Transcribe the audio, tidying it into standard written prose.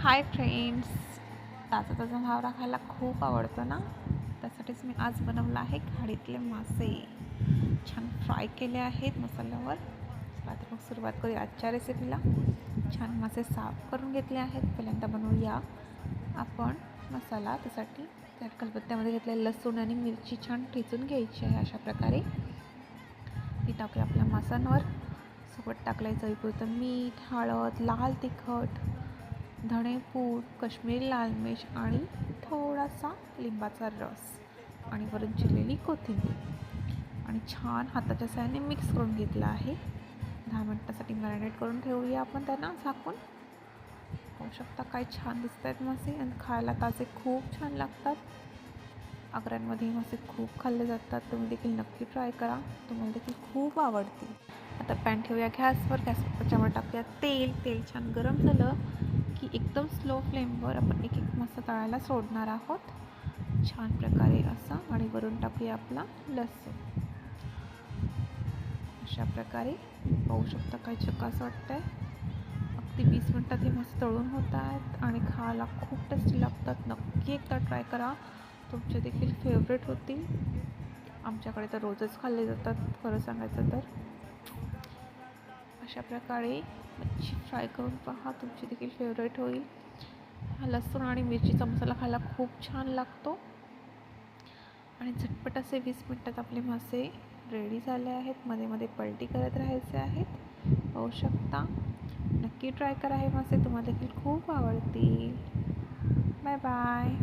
Hi friends, ताजा ताजा हावरा खायला खूप आवडतो ना. त्यासाठीच मी आज बनवला आहे खाडीतले मासे. छान फ्राय केले आहेत मसाल्यावर. चला तर मग सुरुवात करूया आजच्या रेसिपीला. छान मासे साफ करून घेतले आहेत. पहिल्यांदा बनवूया आपण मसाला. त्यासाठी त्या खलबत्त्यामध्ये घेतलेले लसूण आणि मिरची छान ठेचून घ्यायची आहे. अशा प्रकारे ती टाकूया आपल्या माशांवर. सोबत टाकलं चवीपुरतं मीठ, हळद, लाल तिखट, धणेपूड, काश्मीरी लाल मिर्च आणि थोडासा लिंबाचा रस आणि वरून चिरलेली कोथिंबीर आणि छान हाताच्या साहाय्याने मिक्स करून घेतलं आहे. 10 मिनिटासाठी मॅरिनेट करून ठेवूया आपण त्यांना झाकून. पाहू शकता काय छान दिसत आहेत मासे आणि खायला ताजे खूप छान लागतात. आग्र्यांमध्ये मासे खूप खाल्ले जातात. तुम्ही देखील नक्की ट्राय करा, तुम्हाला देखील खूप आवडतील. आता पॅन ठेवूया गॅसवर. त्याच्यावर टाकूया तेल छान गरम झालं की एकदम स्लो फ्लेमवर आपण एक एक मासा तळायला सोडणार आहोत छान प्रकारे असा. आणि वरून टाकूया आपला लसूण. अशा प्रकारे पाहू शकता काय झकास वाटतंय. अगदी 20 मिनिटात हे मासे तळून होत आहेत आणि खायला खूप टेस्टी लागतात. नक्की एकदा ट्राय करा, तुमचे देखील फेवरेट होतील. आमच्याकडे तर रोजच खाल्ले जातात खरं सांगायचं तर. अशा प्रकारे मच्छी फ्राय करून पहा, तुमची देखील फेवरेट होईल. हा लसूण आणि मिरचीचा मसाला खायला खूप छान लागतो. आणि झटपट असे 20 मिनिटात आपले मासे रेडी झाले आहेत. मध्ये मध्ये पलटी करत राहायचे आहेत. पाहू शकता. नक्की ट्राय करा हे मासे, तुम्हाला देखील खूप आवडतील. Bye bye.